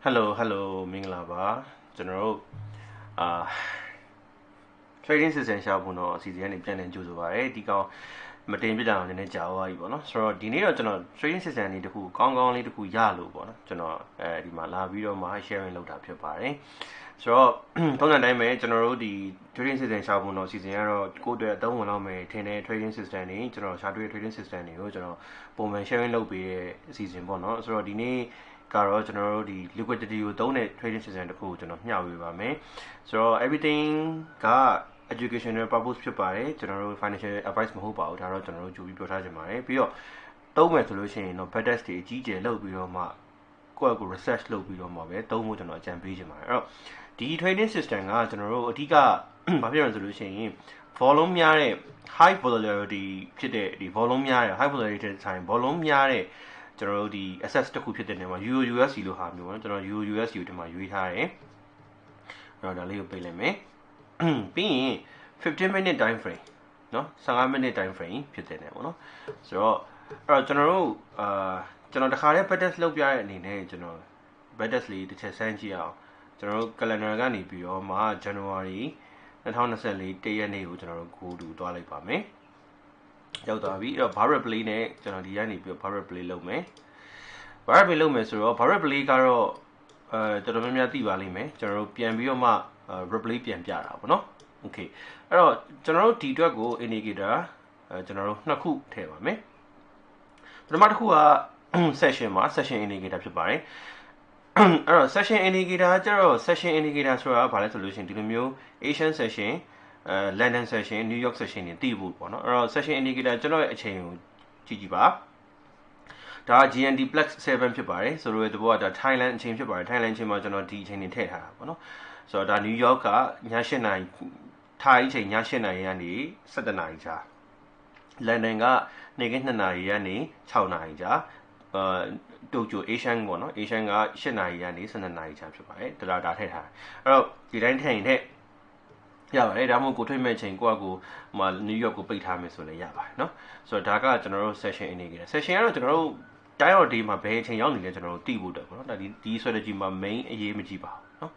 Hello, Minglaba. General, trading system ရှာဖို့တော့အစီအစဉ်ကနေပြန်လည်ကြိုးဆိုပါရယ်ဒီကောင်မတင်ပြကြအောင်နည်းနည်းကြာသွားပြီပေါ့နော်ဆိုတော့ဒီနေ့တော့ကျွန်တော် trading system လေးတစ်ခုကောင်းလေးတစ်ခုရလို့ပေါ့နော်ကျွန်တော်ဒီမှာလာပြီးတော့မှ sharing လုပ်တာဖြစ်ပါတယ်ဆိုတော့ထုံးစံတိုင်းပဲကျွန်တော်တို့ဒီ trading system ရှာဖို့တော့အစီအစဉ်ကတော့ကိုယ့်အတွက်အသုံးဝင်လောက်မယ်ထင်တဲ့ trading system တွေကျွန်တော်ရှာတွေ့ trading system တွေကိုကျွန်တော်ပုံမှန် sharing လုပ်ပေးတဲ့အစီအစဉ်ပေါ့နော်ဆိုတော့ဒီနေ့ကတော့ကျွန်တော်တို့ဒီ liquidity ကိုသုံးတဲ့ trading system တစ်ခုကိုကျွန်တော်မျှဝေပါမယ်ဆိုတော့ everything ကeducational purpose ဖြစ်ပါတယ်ကျွန်တော်တို့ financial advice မဟုတ်ပါဘူးဒါတော့ကျွန်တော်တို့ကြိုပြီးပြောထားချင်ပါတယ်ပြီးတော့သုံးမယ်ဆိုလို့ရှိရင်တော့ bad test တွေအကြီးကျယ်လုပ်ပြီးတော့မှကိုယ့်ကို research လုပ်ပြီးတော့မှပဲသုံးဖို့ကျွန်တော်အကြံပေးချင်ပါတယ်အဲ့တော့ဒီ trading system ကကျွန်တော်တို့အဓိကဘာဖြစ်လဲဆိုလို့ရှိရင် volume များတဲ့ high volatility ဖြစ်တဲ့ဒီ volume များတဲ့ high volatility time volume များတဲ့ကျွန်တော်တို့ဒီ access တစ်ခုဖြစ်တဲ့နေရာမှာ Euro USD လို့ဟာမျိုးပေါ့နော်ကျွန်တော် Euro USD ကိုဒီမှာရွေးထားတယ်အဲ့တော့ဒါလေးကိုပေးလိုက်မယ်ပြီးရင်15 minute time frame เนาะ15 minute time frame ဖြစ်တဲ့နေပေါ့နော်ဆိုတော့အဲ့တော့ကျွန်တော်တို့ကျွန်တော်တခါတည်း bad လုပ်ပြရတဲ့အနေနဲ့ကျွန်တော် bad လေးတစ်ချက်စမ်းကြည့်အောင်ကျွန်တော်တို့ calendar ကနေပြီးတော့မှ January 2024 1ရက်နေ့ကိုကျွန်တော်တို့ go to သွားလိုက်ပါမယ်ရောက်သွားပြီအဲ့တော့ barrel play နဲ့ကျွန်တော်ဒီကနေပြီးတော့ barrel play လုပ်မယ် barrel play လုပ်မယ်ဆိုတော့ barrel play ကတော့တော်တော်များများသိပါလိမ့်မယ်ကျွန်တော်တို့ပြန်ပြီးတော့မှreplay ပြန်ပြတာပေါ့နော် okay အဲ့တော့ကျွန်တော်တို့ဒီအတွက်ကို indicator ကျွန်တော်တို့နှစ်ခုထည့်ပါမယ်ပထမတစ်ခုက session မှာ session indicator ဖြစ်ပါတယ်အဲ့တော့ session indicator ကျတော့ session indicator ဆိုတာကဘာလဲဆိုလို့ရှိရင်ဒီလိုမျိုး Asian session London session New York session တွေသိဖို့ပေါ့နော်အဲ့တော့ session indicator ကျွန်တော်ရဲ့အချိန်ကိုကြည့်ပါဒါ GND plus 7ဖြစ်ပါတယ်ဆိုတော့ဒီဘောကဒါ Thailand အချိန်ဖြစ်ပါတယ် Thailand အချိန်မှာကျွန်တော်ဒီအချိန်တွေထည့်ထားတာပေါ့နော်ဆိုတော့ဒါ New York ကည8နာရီ Thai အချိန်ည8နာရီကနေ17နာရီကြာ London ကနေ့က2နာရီကနေ6နာရီကြာTokyo Asian ပေါ့နော် Asian က8နာရီကနေ12နာရီကြာဖြစ်ပါတယ်ဒါထည့်ထားအဲ့တော့ဒီတိုင်းထည့်ရင်ရပါတယ်ဒါမှမဟုတ်ကိုထွေးမဲ့ချိန်ကိုကကိုဟို New York ကိုပိတ်ထားမယ်ဆိုလည်းရပါတယ်เนาะဆိုတော့ဒါကကျွန်တော်တို့ session indicator session ကတော့ကျွန်တော်တို့ time of day မှာဘယ်အချိန်ရောက်နေလဲကျွန်တော်တို့သိဖို့တက်ပေါ့နော်ဒါဒီ strategy မှာ main အရေးမကြီးပါဘူးเนาะ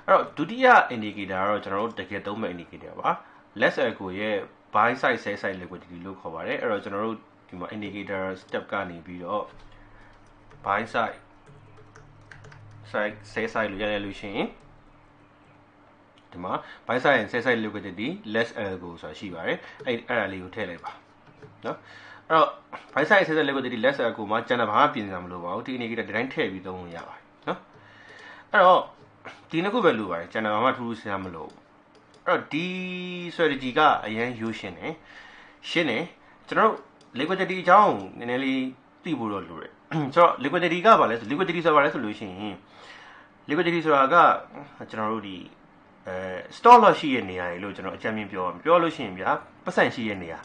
အဲ့တော့ဒုတိယ indicator ကတော့ကျွန်တော်တို့တကယ်သုံးမဲ့ indicator ပါ less echo ရဲ့ buy side sell side liquidity လို့ခေါ်ပါတယ်အဲ့တော့ကျွန်တော်တို့ဒီမှာ indicator step ကနေပြီးတော့ buy side sell side လို့ရတယ်လို့ရှိရင်ဒီမှာ buy side and sell side liquidity less algo ဆိုတာရှိပါတယ်အဲ့ဒါလေးကိုထည့်လိုက်ပါเนาะအဲ့တော့ buy side and sell side liquidity less algo မှာကျန်တာဘာမှပြင်စရာမလိုပါဘူးဒီ indicator ဒီတိုင်းထည့်ပြီးသုံးလို့ရပါတယ်เนาะအဲ့တော့ဒီနှစ်ခုပဲလိုပါတယ်ကျန်တာဘာမှထူးထူးဆန်းဆန်းမလိုဘူးအဲ့တော့ဒီ strategy ကအရင်ရိုးရှင်းတယ်ကျွန်တော်တို့ liquidity အကြောင်းနည်းနည်းလေးသိဖို့တော့လိုတယ်ဆိုတော့ liquidity ကဘာလဲဆို liquidity ဆိုတာဘာလဲဆိုလို့ရှိရင် liquidity ဆိုတာကကျွန်တော်တို့ဒီstock loss ရှိတဲ့နေရာတွေလို့ကျွန်တော်အကြမ်းမြင်ပြောလို့ရှိရင်ဗျာပတ်စံရှိတဲ့နေရာ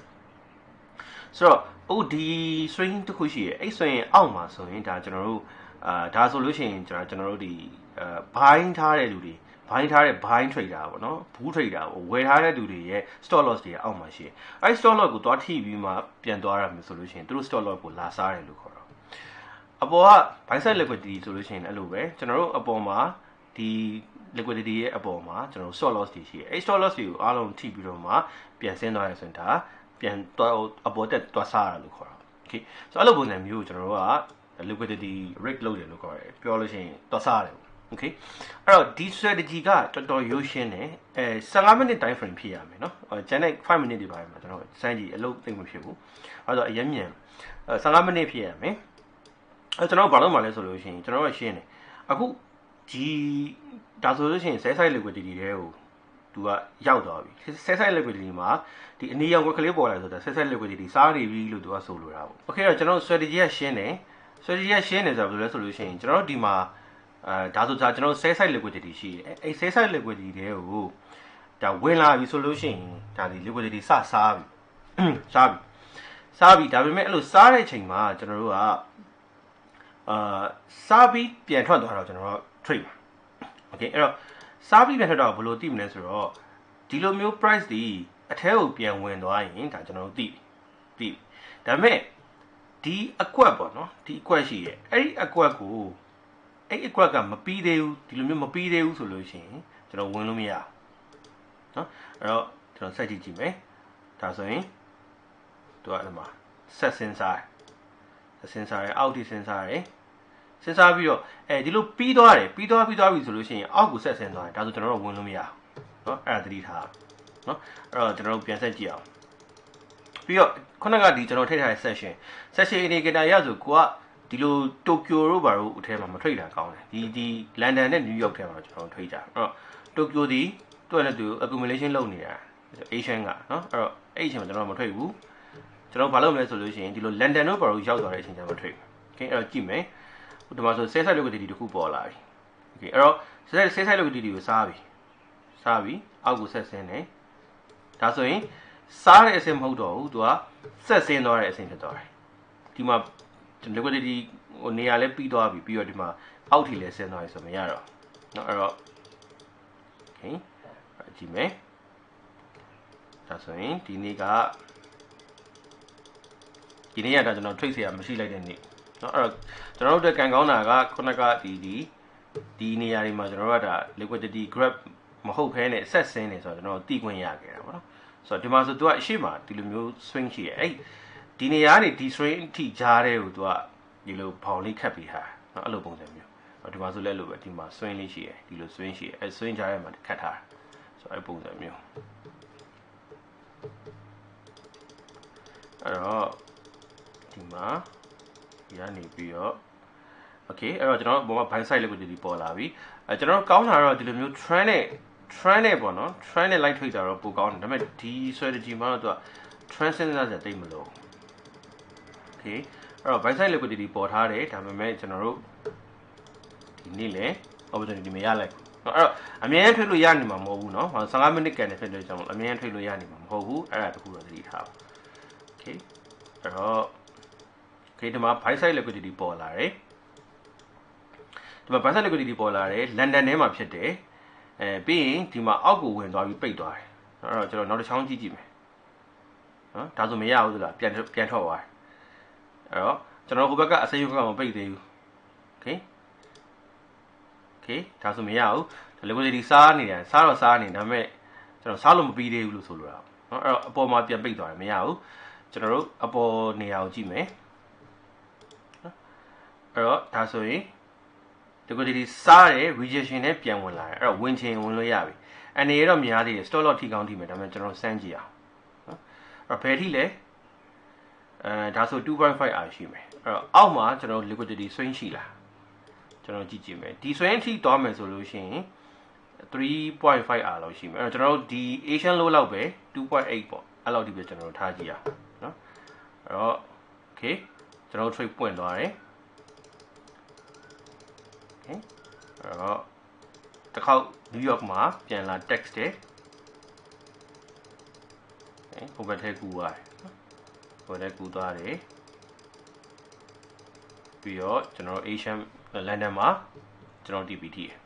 ဆိုတော့ဒီ swing တစ်ခုရှိရဲ့အဲ့ဆိုရင်အောက်မှာဆိုရင်ဒါကျွန်တော်တို့ဒါဆိုလို့ရှိရင်ကျွန်တော်တို့ဒီbuying ထားတဲ့လူတွေ buying ထားတဲ့ buying trader ပေါ့နော် bull trader ပေါ့ဝယ်ထားတဲ့လူတွေရဲ့ stop loss တွေအောက်မှာရှိတယ်အဲ့ stop loss ကိုသွားထိပြီးမှပြန်သွားရမယ်ဆိုလို့ရှိရင်သူတို့ stop loss ကိုလာစားတယ်လို့ခေါ်တော့အပေါ်က buy side liquidity ဆိုလို့ရှိရင်အဲ့လိုပဲကျွန်တော်တို့အပေါ်မှာဒီ liquidity ရဲ့အပေါ်မှာကျွန်တော်တို့ stop loss တွေရှိတယ်အဲ့ stop loss တွေကိုအားလုံးထိပြီးတော့မှပြန်ဆင်းသွားရဆိုရင်ဒါပြန်သွားအပေါ်တက်သွားစားရလို့ခေါ်တော့ okay ဆိုတော့အဲ့လိုပုံစံမျိုးကိုကျွန်တော်တို့က liquidity rig လုပ်တယ်လို့ခေါ်တယ်ပြောလို့ရှိရင်သွားစားတယ်okay အဲ့တော့ဒီ strategy ကတော်တော်ရိုးရှင်းတယ်15 minute time frame ဖြစ်ရမယ်เนาะကျန်တဲ့5 minute တွေပါမယ်ကျွန်တော်စမ်းကြည့်အလုပ်သိမ့်မဖြစ်ဘူးအဲ့တော့အရင်မြန်15 minute ဖြစ်ရမယ်အဲ့ကျွန်တော်ဘာလို့မှလဲဆိုလို့ရှိရင်ကျွန်တော်ကရှင်းတယ်အခုဒီဒါဆိုလို့ရှိရင် sell side liquidity တွေကိုသူကရောက်သွားပြီ sell side liquidity မှာဒီအနည်းရောင်ကလေးပေါ်လာဆိုတာ sell side liquidity စားနေပြီလို့သူကဆိုလိုတာပေါ့ okay တော့ကျွန်တော် strategy ကရှင်းတယ်ဆိုတော့ဘယ်လိုလဲဆိုလို့ရှိရင်ကျွန်တော်တို့ဒီမှာဒါဆိုကျွန်တော် sell side liquidity ရှိတယ်အဲ့ sell side liquidity တွေကိုဒါဝင်လာပြီဆိုလို့ရှိရင်ဒါဒီ liquidity စားပြီဒါပေမဲ့အဲ့လိုစားတဲ့အချိန်မှာကျွန်တော်တို့ကစားပြီးပြန်ထွက်သွားတော့ကျွန်တော်တို့ trade ပါ okay အဲ့တော့စားပြီးပြန်ထွက်တော့ဘယ်လိုသိမလဲဆိုတော့ဒီလိုမျိုး price ဒီအထဲကိုပြန်ဝင်သွားရင်ဒါကျွန်တော်တို့သိဒါပေမဲ့ဒီအကွက်ပေါ့နော်ဒီအကွက်ရှိရဲ့အဲ့ဒီအကွက်ကို အဲ့ graph ကမပြီးသေးဘူးဒီလိုမျိုးမပြီးသေးဘူးဆိုလို့ရှိရင်ကျွန်တော်ဝင်လို့မရဘူးเนาะအဲ့တော့ကျွန်တော်ဆက်ကြည့်ကြည့်မယ်ဒါဆိုရင်သူကဒီမှာဆက်စင်စားရအောက်ထိစင်စားရစဉ်းစားပြီးတော့ဒီလိုပြီးသွားပြီဆိုလို့ရှိရင်အောက်ကိုဆက်ဆင်းသွားတယ်ဒါဆိုကျွန်တော်တို့ဝင်လို့မရဘူးเนาะအဲ့ဒါသတိထားเนาะအဲ့တော့ကျွန်တော်တို့ပြန်ဆက်ကြည့်အောင်ပြီးတော့ခုနကဒီကျွန်တော်ထိထားတဲ့ session indicator ရဆိုကိုကဒီလိုတိုကျိုတို့ဘာလို့အထဲမှာမထိတာကောင်းတယ်ဒီလန်ဒန်နဲ့နယူးယောက်ထဲမှာကျွန်တော်ထိကြအဲ့တော့တိုကျိုဒီသူ့နဲ့သူ accumulation လုပ်နေတာ Asian ကเนาะအဲ့တော့အဲ့အချိန်မှာကျွန်တော်မထိဘူးကျွန်တော်ဘာလုပ်မလဲဆိုလို့ရှိရင်ဒီလိုလန်ဒန်တို့ဘာလို့ရောက်သွားတဲ့အချိန်ကျမှထိโอเคအဲ့တော့ကြည့်မယ်ဒီမှာဆို sell side liquidity တခုပေါ်လာပြီโอเคအဲ့တော့ sell side liquidity ကိုစားပြီအောက်ကိုဆက်ဆင်းတယ်ဒါဆိုရင်စားတဲ့အဆင့်မဟုတ်တော့ဘူးသူကဆက်ဆင်းသွားတဲ့အဆင့်ဖြစ်သွားတယ်ဒီမှာ liquidity ဟိုနေရာလဲပြီးသွားပြီပြီးတော့ဒီမှာအောက်ထိလဲဆင်းသွားပြီဆိုမရတော့เนาะအဲ့တော့ okay ကြည့်မယ်ဒါဆိုရင်ဒီနေ့ကဒါကျွန်တော် trade ဆရာမရှိလိုက်တဲ့နေ့เนาะအဲ့တော့ကျွန်တော်တို့ကံကောင်းတာကခုနကဒီနေရာတွေမှာကျွန်တော်တို့ကဒါ liquidity grab မဟုတ်ခဲနဲ့ဆက်ဆင်းနေဆိုတော့ကျွန်တော်သိခွင့်ရခဲ့တာပေါ့နော်ဆိုတော့ဒီမှာဆိုသူကအရှိမဒီလိုမျိုး swing ရှိရဲ့အဲ့ဒီနေရာကနေဒီ swing အထိကြားတဲ့ကိုသူကဒီလိုဘောင်လေးခတ်ပြီးဟာเนาะအဲ့လိုပုံစံမျိုးဒီမှာဆိုလဲလို့ပဲဒီမှာ swing လေးရှိရဲ့ဒီလို swing ရှိရဲ့အဲ့ swing ကြားထဲမှာခတ်ထားဆိုတော့အဲ့ပုံစံမျိုးအဲ့တော့ဒီမှာရနေပြီးတော့ okay အဲ့တော့ကျွန်တော်ဘောမှာ buy side liquidity ပေါ်လာပြီကျွန်တော်ကောင်းတာတော့ဒီလိုမျိုး trend နဲ့ပေါ့နော် trend နဲ့ light trade တာတော့ပိုကောင်းတယ်ဒါပေမဲ့ဒီ strategy မှာတော့သူက trend စဉ်းစားစရာတိတ်မလို့ okay အဲ့တော့ buy side liquidity ပေါ်ထားတယ်ဒါပေမဲ့ကျွန်တော်တို့ဒီနေ့လည်း opportunity မရလိုက်ဘူးအဲ့တော့အမြဲထွေးလို့ရနေမှာမဟုတ်ဘူးเนาะ15မိနစ်ကန်တဲ့ဖြစ်တဲ့ကြောင့်အမြဲထွေးလို့ရနေမှာမဟုတ်ဘူးအဲ့ဒါတခုတော့သတိထားပါ okay အဲ့တော့ okay ဒီမှာ buy side liquidity ပေါ်လာတယ်ဒီမှာ Binance liquidity ပေါ်လာတယ်လန်ဒန်ထဲမှာဖြစ်တယ်ပြီးရင်ဒီမှာအောက်ကိုဝင်သွားပြီးပိတ်သွားတယ်အဲ့တော့ကျွန်တော်နောက်တစ်ချောင်းကြည့်မယ်နော်ဒါဆိုမရဘူးသလားပြန်ထွက်သွားတယ်အဲ့တော့ကျွန်တော်ဟိုဘက်ကအစိမ်းရုပ်ကမပိတ်သေးဘူး okay ဒါဆိုမရဘူး liquidity စားနေတယ်စားနေဒါပေမဲ့ကျွန်တော်စားလို့မပြီးသေးဘူးလို့ဆိုလိုတာနော်အဲ့တော့အပေါ်မှာပြန်ပိတ်သွားတယ်မရဘူးကျွန်တော်တို့အပေါ်နေရာကိုကြည့်မယ်အဲ့တော့ဒါဆိုရင်liquidity စားတယ် rejection နဲ့ပြန်ဝင်လာတယ်အဲ့တော့ဝင်ချင်ဝင်လို့ရပြီအနေရတော့များသေးတယ် stop loss ထိကောင်းထိမယ်ဒါပေမဲ့ကျွန်တော်စမ်းကြည့်အောင်နော်အဲ့တော့ဘယ်ထိလဲဒါဆို 2.5R ရှိမယ်အဲ့တော့အောက်မှာကျွန်တော် liquidity swing ရှိလားကျွန်တော်ကြည့်မယ်ဒီ swing ထိသွားမယ်ဆိုလို့ရှိရင် 3.5R လောက်ရှိမယ်အဲ့တော့ကျွန်တော်တို့ဒီ Asian low လောက်ပဲ 2.8 ပေါ့အဲ့လောက်ဒီပဲကျွန်တော်တို့ထားကြည့်အောင်နော်အဲ့တော့ okay ကျွန်တော်တို့ trade ပွင့်သွားတယ်အဲ့တော့တစ်ခေါက်နယူးယောက်မှာပြန်လာ text တယ်ဟိုဘက်ထဲကူသွားတယ်ပြီးတော့ကျွန်တော် Asian London မှာကျွန်တော် TPT ရယ်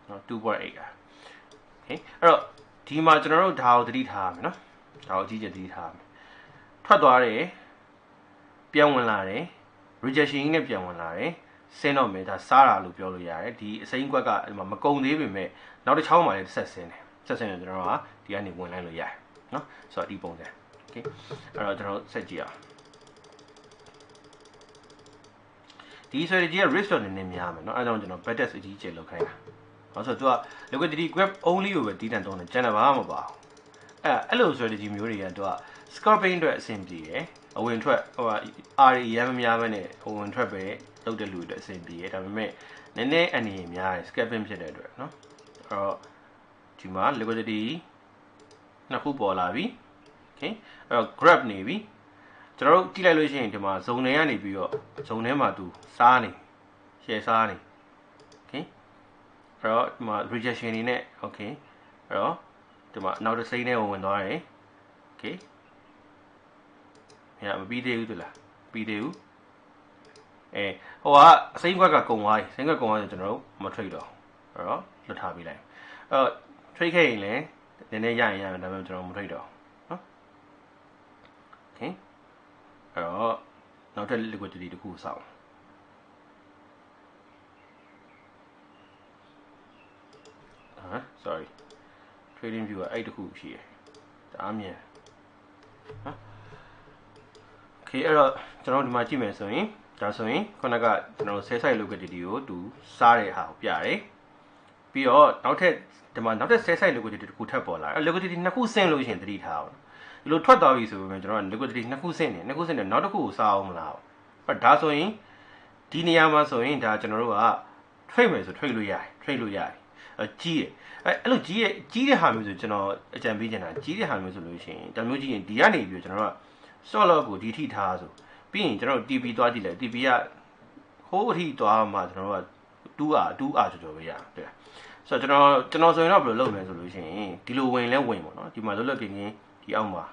နော် 2.8 อ่ะ okay အဲ့တော့ဒီမှာကျွန်တော်တို့ဒါကိုသတိထားရမယ်နော်ဒါကိုအကြီးကျယ်သတိထားရမယ်ထွက်သွားတယ်ပြန်ဝင်လာတယ် rejection နဲ့ပြန်ဝင်လာတယ်ဆင်းတော့မယ်ဒါစားတာလို့ပြောလို့ရတယ်ဒီအစိမ်းကွက်ကဒီမှာမကုံသေးပေမဲ့နောက်တစ်ချောင်းမှာလည်းဆက်ဆင်းတယ်ကျွန်တော်ကဒီကနေဝင်လိုက်လို့ရတယ်နော်ဆိုတော့ဒီပုံစံ okay အဲ့တော့ကျွန်တော်ဆက်ကြည့်အောင်ဒီ strategy က risk တော့နည်းနည်းများမယ်เนาะအဲဒါကြောင့်ကျွန်တော် bet test အကြီးကျယ်လုပ်ခိုင်းတာဘာလို့ဆိုတော့သူက liquidity grab only ကိုပဲတီးတန်တုံးတယ်ကျန်တာဘာမှမပါဘူးအဲ့လို strategy မျိုးတွေကသူက scalping အတွက်အဆင်ပြေတယ်အဝင်ထွက်ဟိုR ရမ်းမများပဲနဲ့အဝင်ထွက်ပဲလုပ်တဲ့လူတွေအဆင်ပြေတယ်ဒါပေမဲ့နည်းနည်းအနေများတယ် scalping ဖြစ်တဲ့အတွက်เนาะအဲ့တော့ဒီမှာ liquidity နှစ်ခုပေါ်လာပြီ okay အဲ့တော့ grab နေပြီကျွန်တော်တို့ကြည့်လိုက်လို့ရှိရင်ဒီမှာ zone တွေကနေပြီးတော့ zone ထဲမှာသူစားနေ share စားနေ okay အဲ့တော့ဒီမှာ rejection နေနဲ့ okay အဲ့တော့ဒီမှာနောက်တစ်စိမ်းနဲ့ဝင်သွားတယ် okay မပြီးသေးဘူးသလားပြီးသေးဘူးဟိုကအစိမ်းခွက်ကကုံသွားပြီစိမ်းခွက်ကုံသွားရင်ကျွန်တော်တို့မ trade တော့အဲ့တော့လွတ်ထားပေးလိုက်အဲ့တော့ trade ခဲ့ရင်လည်းနည်းနည်းရရင်ဒါပေမဲ့ကျွန်တော်မ trade တော့နော် okay အဲ့တော့နောက်ထပ် liquidity တခုစောင့် sorry trading view အဲ့တခုရှိတယ်ဒါအမြင်ဟမ် okay အဲ့တော့ကျွန်တော်ဒီမှာကြည့်မယ်ဆိုရင်ဒါဆိုရင်ခုနကကျွန်တော်ဆဲဆိုင် liquidity ကိုတူစားတဲ့ဟာကိုပြတယ်ပြီးတော့နောက်ထပ်ဒီမှာနောက်ထပ်ဆဲဆိုင် liquidity တခုထပ်ပေါ်လာတယ် liquidity နှစ်ခုဆင်းလို့ရှိရင်သတိထားအောင်ဒီလိုထွက်သွားပြီဆိုရင်ကျွန်တော် liquidity နှစ်ခုဆင်းနေနောက်တစ်ခုကိုစားအောင်မလားအဲ့ဒါဆိုရင်ဒီနေရာမှာဆိုရင်ဒါကျွန်တော်တို့က trade မယ်ဆို trade လို့ရတယ်ကြီးတယ်အဲ့လိုကြီးတဲ့ဟာမျိုးဆိုကျွန်တော်အကြံပေးချင်တာကြီးတဲ့ဟာမျိုးဆိုလို့ရှိရင်ဒါမျိုးကြီးရင်ဒီကနေပြီးကျွန်တော်တို့က short lot ကိုဒီထိထားဆိုပြီးရင်ကျွန်တော်တို့ TP သွားကြည့်လိုက် TP ကဟိုးအထိသွားမှကျွန်တော်တို့က 2R ကျော်ကျော်ပဲရတွေ့လားဆိုတော့ကျွန်တော်ဆိုရင်တော့ဘယ်လိုလုပ်မလဲဆိုလို့ရှိရင်ဒီလိုဝင်လဲဝင်ပေါ့နော်ဒီမှာလွတ်လပ်ကင်းဒီအောက်မှာ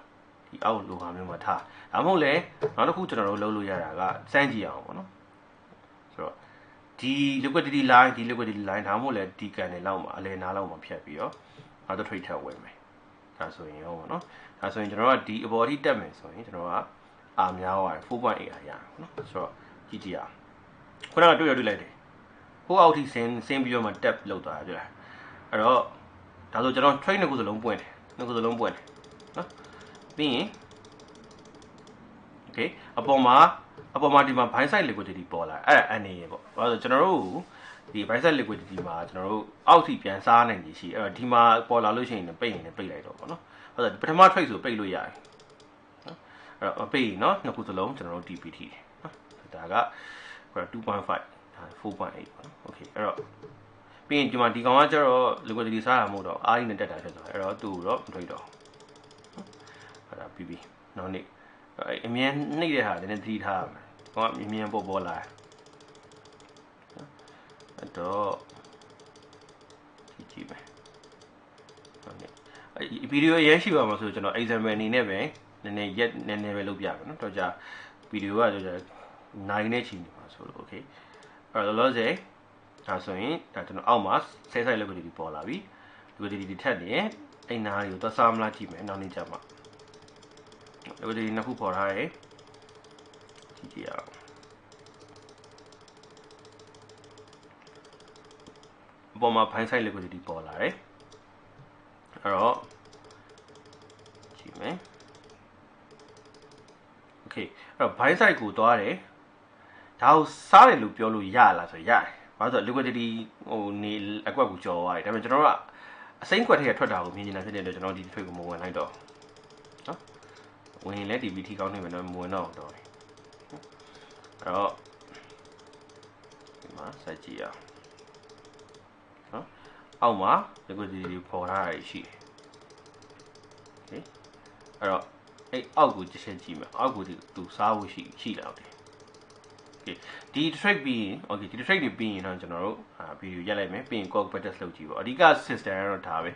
ဒီအောက်လိုဟာမျိုးမှာထားဒါမှမဟုတ်လဲနောက်တစ်ခုကျွန်တော်တို့လုပ်လို့ရတာကစမ်းကြည့်အောင်ပေါ့နော်ဆိုတော့ဒီ liquidity line ဒါမှမဟုတ်လဲဒီကန်တွေလောက်မှာအလဲနားလောက်မှာဖြတ်ပြီးတော့နောက်တစ် trade ထပ်ဝင်မယ်ဒါဆိုရင်ရောပေါ့နော်ဒါဆိုရင်ကျွန်တော်ကဒီအပေါ်ထိတက်မယ်ဆိုရင်ကျွန်တော်ကအာများသွားတယ် 4.8 ရရတယ်နော်ဆိုတော့ကြည့်ကြည့်အောင်ခုနကတွေ့လိုက်တယ်ဟိုအောက်ထိဆင်းပြီးတော့မှ tap လောက်သွားတယ်အဲ့တော့ဒါဆိုကျွန်တော် trade နှစ်ခုစလုံးပွင့်တယ်နော်ပြီးရင် okay အပေါ်မှာဒီမှာ buy side liquidity ပေါ်လာအဲ့ဒါအနေရပေါ့ဘာလို့ကျွန်တော်တို့ဒီ buy side liquidity မှာကျွန်တော်တို့အောက်ထိပြန်စားနိုင်ကြီးရှိအဲ့တော့ဒီမှာပေါ်လာလို့ရှိရင်ပိတ်ရင်လည်းပိတ်လိုက်တော့ပေါ့နော်ဟုတ်တယ်ပထမ trade ဆိုပိတ်လို့ရတယ်နော်အဲ့တော့ပိတ်နော်နှစ်ခုစလုံးကျွန်တော်တို့ TPT နော်ဒါက 2.5 ဒါ 4.8 ပေါ့နော် okay အဲ့တော့ပြီးရင်ဒီမှာဒီကောင်ကကျတော့ liquidity စားတာမဟုတ်တော့အားကြီးနဲ့တက်တာဖြစ်သွားအဲ့တော့သူ့ကိုတော့မထိတော့အဲ့ဒါပြီးနောက်နေ့အမြင်နှိပ်တဲ့ဟာလည်းသတိထားရမယ်။ဟောအမြင်ပေါ်လာ။အဲ့တော့ကြည့်မယ်။ဟုတ်ကဲ့။ဗီဒီယိုအရင်ရှိပါမှာဆိုကျွန်တော် example အနေနဲ့ပဲနည်းနည်းပဲလုပ်ပြမယ်နော်။တော့ကြာဗီဒီယိုကကြာနိုင်နေချင်နေပါဆိုလို့ okay ။အဲ့တော့လောဆယ်ဒါဆိုရင်ဒါကျွန်တော်အောက်မှာဆဲဆိုင် liquidity ပေါ်လာပြီ။ liquidity ထက်နေအဲ့နားတွေကိုသွားစားမလားကြည့်မယ်နောက်နေ့ကျမှliquidity နှစ်ခုပေါ်ထားတယ်ကြည့်အောင်အပေါ်မှာ buy side liquidity ပေါ်လာတယ်အဲ့တော့ကြည့်မယ် okay အဲ့တော့ buy side ကိုသွားတယ်ဒါကိုစားတယ်လို့ပြောလို့ရလားဆိုရတယ်ဘာလို့ဆို liquidity ဟိုနေအကွက်ကိုကြော်သွားတယ်ဒါပေမဲ့ကျွန်တော်တို့ကအစိမ်းကွက်ထဲကထွက်တာကိုမြင်နေတာဖြစ်တဲ့အတွက်ကျွန်တော်ဒီ trade ကိုမဝင်လိုက်တော့နော်ဝင်ရင်လည်း DBT ကောင်းနေမယ်တော့မဝင်တော့တော့အဲ့တော့ဒီမှာစကြည့်အောင်နော်အောက်မှာ liquidity ပေါ်ထားရရှိတယ် okay အဲ့တော့အဲ့အောက်ကိုတစ်ချက်ကြည့်မယ်အောက်ကိုသူစားဖို့ရှိလာတယ် okay ဒီ trade ပြီးရင် okay ဒီ trade တွေပြီးရင်တော့ကျွန်တော်တို့ဗီဒီယိုရက်လိုက်မယ်ပြီးရင် call test လုပ်ကြည့်ပေါ့အဓိက system ကတော့ဒါပဲ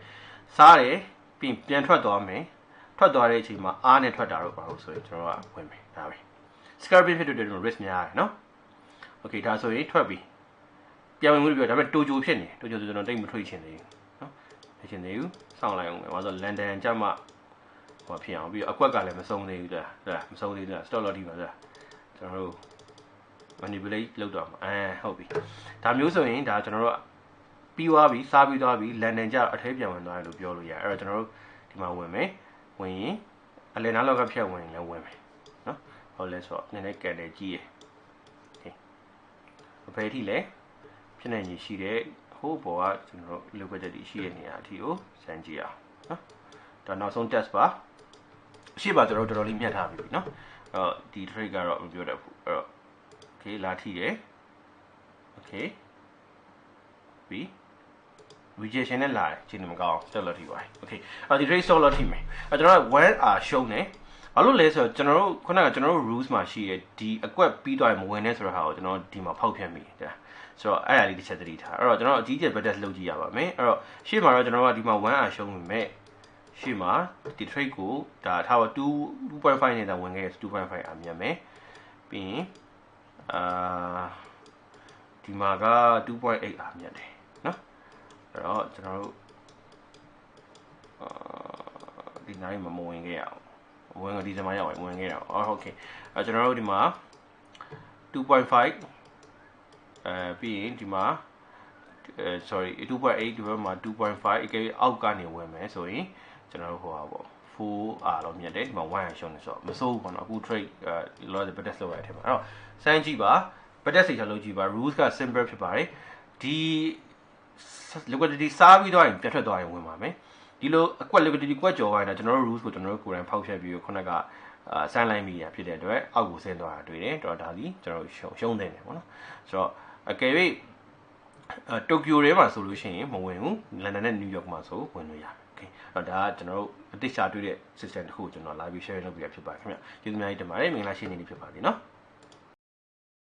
စားတယ်ပြီးရင်ပြန်ထွက်သွားမယ်ထွက်သွားတဲ့အချိန်မှာအားနဲ့ထွက်တာတော့ပါလို့ဆိုရင်ကျွန်တော်ကဝင်မယ်ဒါပဲ Scalping ဖြစ်တဲ့အတွက် risk များတယ်နော် okay ဒါဆိုရင်ထွက်ပြီပြန်ဝင်မှုပြောဒါပေမဲ့တိုဂျိုဖြစ်နေတိုဂျိုဆိုကျွန်တော်တိတ်မထွက်ချင်သေးဘူးနော်မချင်သေးဘူးစောင့်လိုက်အောင်ပဲဘာလို့ဆိုလန်ဒန်ကျမှဟောဖြစ်အောင်ပြီးတော့အကွက်ကလည်းမဆုံးသေးဘူးလားမဆုံးသေးဘူးလား stop loss ဒီပါလားကျွန်တော်တို့ manipulate လုပ်တော့မှာဟုတ်ပြီဒါမျိုးဆိုရင်ဒါကျွန်တော်တို့ပြီးသွားပြီစားပြီးသွားပြီလန်ဒန်ကျအထဲပြန်ဝင်သွားတယ်လို့ပြောလို့ရတယ်အဲ့တော့ကျွန်တော်တို့ဒီမှာဝင်မယ်ဝင်ရင်အလယ်နားလောက်ကဖြတ်ဝင်ရင်လည်းဝင်မယ်နော်ဟုတ်လဲဆိုတော့နည်းနည်းကန်တယ်ကြီးရယ်โอเคဘယ်ထိလဲဖြစ်နေကြီးရှိတဲ့ဟိုးဘောကကျွန်တော်တို့ liquidity ရှိတဲ့နေရာအထိကိုစမ်းကြည့်အောင်နော်ဒါနောက်ဆုံး test ပါအရှိပါကျွန်တော်တော်တော်လေးမြတ်ထားပြီနော်အဲ့တော့ဒီ trade ကတော့မပြောတတ်ဘူးအဲ့တော့ okay လာထိတယ် okay ပြီး rejection နဲ့လာတယ်ချိန်နေမကောင်း stop loss ထိပါတယ် okay အဲ့ဒီ trade stop loss ထိမယ်အဲ့ကျွန်တော်က 1R ရှုံးတယ်ဘာလို့လဲဆိုတော့ကျွန်တော်တို့ခုနကကျွန်တော်တို့ rules မှာရှိရဲ့ဒီအကွက်ပြီးသွားရင်မဝင်နဲ့ဆိုတဲ့ဟာကိုကျွန်တော်ဒီမှာဖောက်ဖြတ်မိတယ်ဆိုတော့အဲ့ဒါလေးတစ်ချက်သတိထားအဲ့တော့ကျွန်တော်အကြီးကျယ် bet လုပ်ကြည့်ရပါမယ်အဲ့တော့ရှေ့မှာတော့ကျွန်တော်ကဒီမှာ 1R ရှုံးနေမယ်ရှေ့မှာဒီ trade ကိုဒါထားပါ 2.5 နဲ့သာဝင်ခဲ့2.5 အမြတ်မယ်ပြီးရင်ဒီမှာက 2.8 အမြတ်တယ်နော်အဲ့တော့ကျွန်တော်တို့ဒီနိုင်မှာမဝင်ခဲ့ရအောင်ဝင်ကဒီဇင်ဘာရောက်ဝင်ခဲ့ရအောင်โอเคအဲ့ကျွန်တော်တို့ဒီမှာ 2.5 ပြီးရင်ဒီမှာ sorry 2.8 divided by 2.5 အကယ်၍အောက်ကနေဝင်မယ်ဆိုရင်ကျွန်တော်တို့ဟိုပါပေါ့ 4R လောက်မြတ်တယ်ဒီမှာ1ရှုံးနေဆိုတော့မစိုးဘူးပေါ့နော်အခု trade လောတဲ့ bet test လုပ်ရတဲ့အထက်မှာအဲ့တော့စမ်းကြည့်ပါ bet test တွေချလုပ်ကြည့်ပါ rules က simple ဖြစ်ပါတယ်ဒီ liquidity စားပြီးတော့ပြတ်ထွက်သွားရင်ဝင်ပါမယ်ဒီလိုအကွက် liquidity ကွက်ကြော်သွားရင်ကျွန်တော်တို့ rules ကိုကျွန်တော်တို့ကိုယ်တိုင်ဖောက်ဖျက်ပြီးခုနကဆန်းလိုက်မိရဖြစ်တဲ့အတွက်အောက်ကိုဆင်းသွားတာတွေ့တယ်တော့ဒါဒီကျွန်တော်တို့ရှုံးနေတယ်ပေါ့နော်ဆိုတော့အကယ်၍တိုကျိုထဲမှာဆိုလို့ရှိရင်မဝင်ဘူးလန်ဒန်နဲ့နယူးယောက်မှာဆိုဝင်လို့ရတယ်โอเคအဲ့တော့ဒါကကျွန်တော်တို့အတိတ်ရှာတွေ့တဲ့ system တစ်ခုကိုကျွန်တော်လာပြီး share လုပ်ပြရဖြစ်ပါတယ်ခင်ဗျကျေးဇူးများကြီးတင်ပါတယ်မင်္ဂလာရှိနေပြီဖြစ်ပါစေเนาะ